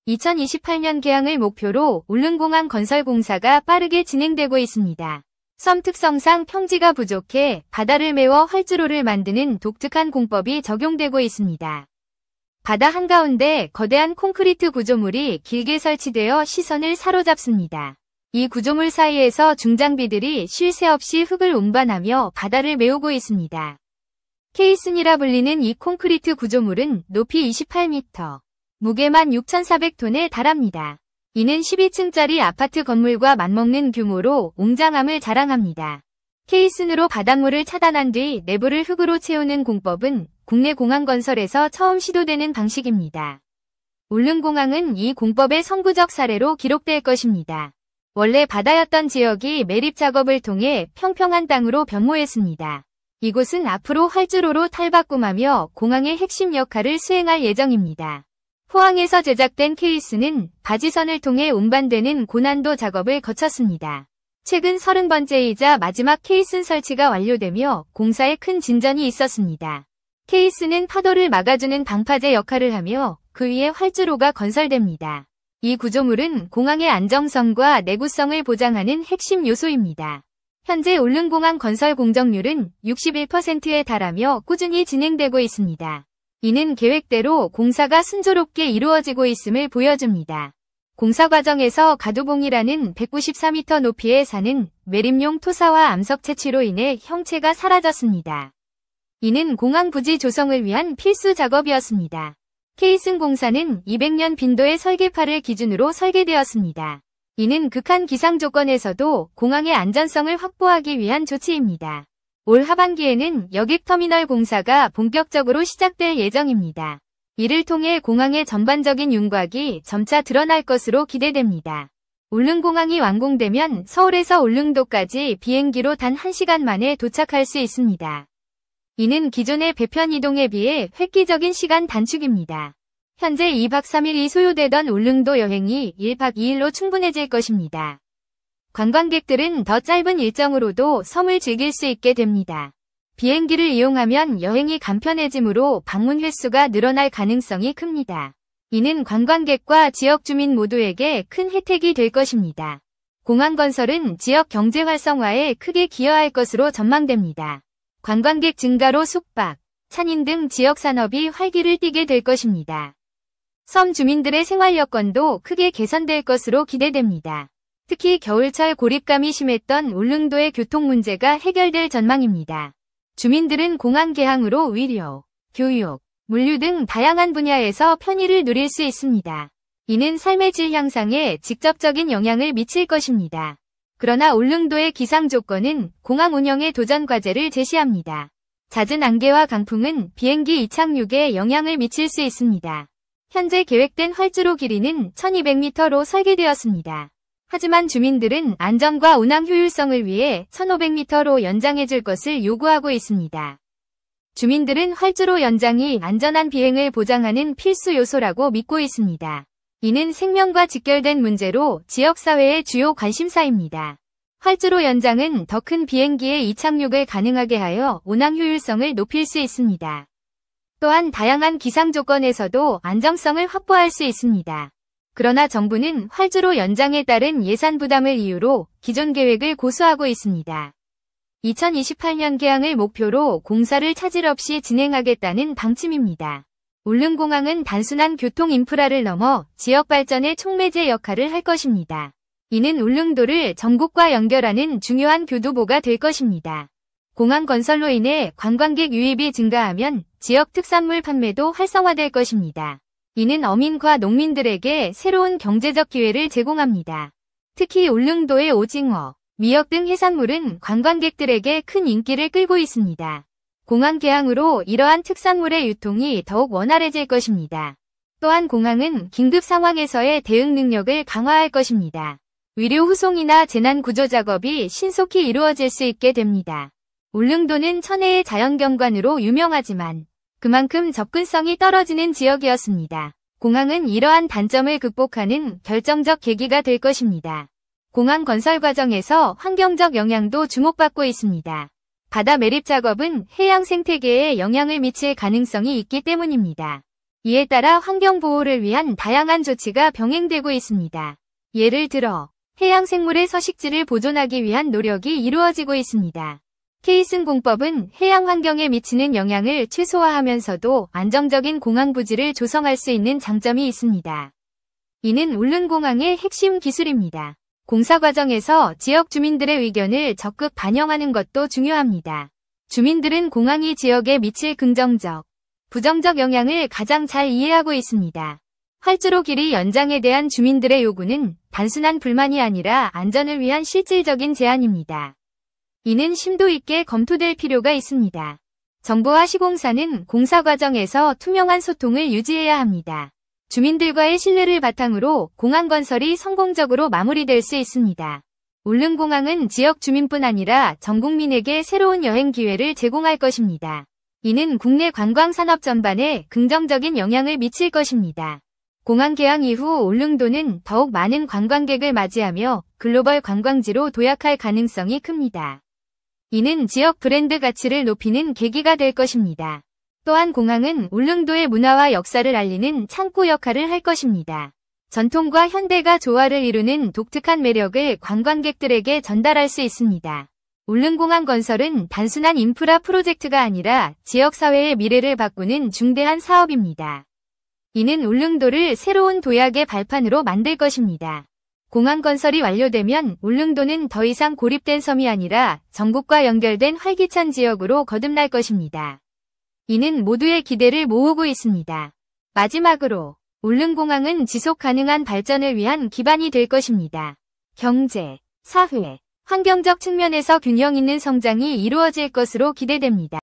2028년 개항을 목표로 울릉공항 건설 공사가 빠르게 진행되고 있습니다. 섬 특성상 평지가 부족해 바다를 메워 활주로를 만드는 독특한 공법이 적용되고 있습니다. 바다 한가운데 거대한 콘크리트 구조물이 길게 설치되어 시선을 사로잡습니다. 이 구조물 사이에서 중장비들이 쉴 새 없이 흙을 운반하며 바다를 메우고 있습니다. 케이슨이라 불리는 이 콘크리트 구조물은 높이 28m, 무게만 6,400톤에 달합니다. 이는 12층짜리 아파트 건물과 맞먹는 규모로 웅장함을 자랑합니다. 케이슨으로 바닷물을 차단한 뒤 내부를 흙으로 채우는 공법은 국내 공항 건설에서 처음 시도되는 방식입니다. 울릉공항은 이 공법의 선구적 사례로 기록될 것입니다. 원래 바다였던 지역이 매립 작업을 통해 평평한 땅으로 변모했습니다. 이곳은 앞으로 활주로로 탈바꿈하며 공항의 핵심 역할을 수행할 예정입니다. 포항에서 제작된 케이스는 바지선을 통해 운반되는 고난도 작업을 거쳤습니다. 최근 30번째이자 마지막 케이슨 설치가 완료되며 공사에 큰 진전이 있었습니다. 케이스는 파도를 막아주는 방파제 역할을 하며 그 위에 활주로가 건설됩니다. 이 구조물은 공항의 안정성과 내구성을 보장하는 핵심 요소입니다. 현재 울릉공항 건설 공정률은 61%에 달하며 꾸준히 진행되고 있습니다. 이는 계획대로 공사가 순조롭게 이루어지고 있음을 보여줍니다. 공사 과정에서 가두봉이라는 194m 높이의 산은 매립용 토사와 암석 채취로 인해 형체가 사라졌습니다. 이는 공항 부지 조성을 위한 필수 작업이었습니다. 케이슨 공사는 200년 빈도의 설계파를 기준으로 설계되었습니다. 이는 극한 기상 조건에서도 공항의 안전성을 확보하기 위한 조치입니다. 올 하반기에는 여객터미널 공사가 본격적으로 시작될 예정입니다. 이를 통해 공항의 전반적인 윤곽이 점차 드러날 것으로 기대됩니다. 울릉공항이 완공되면 서울에서 울릉도까지 비행기로 단 1시간 만에 도착할 수 있습니다. 이는 기존의 배편 이동에 비해 획기적인 시간 단축입니다. 현재 2박 3일이 소요되던 울릉도 여행이 1박 2일로 충분해질 것입니다. 관광객들은 더 짧은 일정으로도 섬을 즐길 수 있게 됩니다. 비행기를 이용하면 여행이 간편해지므로 방문 횟수가 늘어날 가능성이 큽니다. 이는 관광객과 지역 주민 모두에게 큰 혜택이 될 것입니다. 공항 건설은 지역 경제 활성화에 크게 기여할 것으로 전망됩니다. 관광객 증가로 숙박,餐饮등 지역 산업이 활기를 띠게 될 것입니다. 섬 주민들의 생활 여건도 크게 개선될 것으로 기대됩니다. 특히 겨울철 고립감이 심했던 울릉도의 교통 문제가 해결될 전망입니다. 주민들은 공항 개항으로 의료, 교육, 물류 등 다양한 분야에서 편의를 누릴 수 있습니다. 이는 삶의 질 향상에 직접적인 영향을 미칠 것입니다. 그러나 울릉도의 기상 조건은 공항 운영의 도전 과제를 제시합니다. 잦은 안개와 강풍은 비행기 이착륙에 영향을 미칠 수 있습니다. 현재 계획된 활주로 길이는 1200m로 설계되었습니다. 하지만 주민들은 안전과 운항 효율성을 위해 1500m로 연장해줄 것을 요구하고 있습니다. 주민들은 활주로 연장이 안전한 비행을 보장하는 필수 요소라고 믿고 있습니다. 이는 생명과 직결된 문제로 지역사회의 주요 관심사입니다. 활주로 연장은 더 큰 비행기의 이착륙을 가능하게 하여 운항 효율성을 높일 수 있습니다. 또한 다양한 기상 조건에서도 안정성을 확보할 수 있습니다. 그러나 정부는 활주로 연장에 따른 예산 부담을 이유로 기존 계획을 고수하고 있습니다. 2028년 개항을 목표로 공사를 차질 없이 진행하겠다는 방침입니다. 울릉공항은 단순한 교통 인프라를 넘어 지역 발전의 촉매제 역할을 할 것입니다. 이는 울릉도를 전국과 연결하는 중요한 교두보가 될 것입니다. 공항 건설로 인해 관광객 유입이 증가하면 지역 특산물 판매도 활성화될 것입니다. 이는 어민과 농민들에게 새로운 경제적 기회를 제공합니다. 특히 울릉도의 오징어, 미역 등 해산물은 관광객들에게 큰 인기를 끌고 있습니다. 공항 개항으로 이러한 특산물의 유통이 더욱 원활해질 것입니다. 또한 공항은 긴급 상황에서의 대응 능력을 강화할 것입니다. 위료 후송이나 재난 구조 작업이 신속히 이루어질 수 있게 됩니다. 울릉도는 천혜의 자연경관으로 유명하지만 그만큼 접근성이 떨어지는 지역이었습니다. 공항은 이러한 단점을 극복하는 결정적 계기가 될 것입니다. 공항 건설 과정에서 환경적 영향도 주목받고 있습니다. 바다 매립 작업은 해양 생태계에 영향을 미칠 가능성이 있기 때문입니다. 이에 따라 환경보호를 위한 다양한 조치가 병행되고 있습니다. 예를 들어 해양생물의 서식지를 보존하기 위한 노력이 이루어지고 있습니다. 케이슨공법은 해양 환경에 미치는 영향을 최소화하면서도 안정적인 공항 부지를 조성할 수 있는 장점이 있습니다. 이는 울릉공항의 핵심 기술입니다. 공사 과정에서 지역 주민들의 의견을 적극 반영하는 것도 중요합니다. 주민들은 공항이 지역에 미칠 긍정적, 부정적 영향을 가장 잘 이해하고 있습니다. 활주로 길이 연장에 대한 주민들의 요구는 단순한 불만이 아니라 안전을 위한 실질적인 제안입니다. 이는 심도 있게 검토될 필요가 있습니다. 정부와 시공사는 공사 과정에서 투명한 소통을 유지해야 합니다. 주민들과의 신뢰를 바탕으로 공항 건설이 성공적으로 마무리될 수 있습니다. 울릉공항은 지역 주민뿐 아니라 전 국민에게 새로운 여행 기회를 제공할 것입니다. 이는 국내 관광 산업 전반에 긍정적인 영향을 미칠 것입니다. 공항 개항 이후 울릉도는 더욱 많은 관광객을 맞이하며 글로벌 관광지로 도약할 가능성이 큽니다. 이는 지역 브랜드 가치를 높이는 계기가 될 것입니다. 또한 공항은 울릉도의 문화와 역사를 알리는 창구 역할을 할 것입니다. 전통과 현대가 조화를 이루는 독특한 매력을 관광객들에게 전달할 수 있습니다. 울릉공항 건설은 단순한 인프라 프로젝트가 아니라 지역사회의 미래를 바꾸는 중대한 사업입니다. 이는 울릉도를 새로운 도약의 발판으로 만들 것입니다. 공항 건설이 완료되면 울릉도는 더 이상 고립된 섬이 아니라 전국과 연결된 활기찬 지역으로 거듭날 것입니다. 이는 모두의 기대를 모으고 있습니다. 마지막으로 울릉공항은 지속 가능한 발전을 위한 기반이 될 것입니다. 경제, 사회, 환경적 측면에서 균형 있는 성장이 이루어질 것으로 기대됩니다.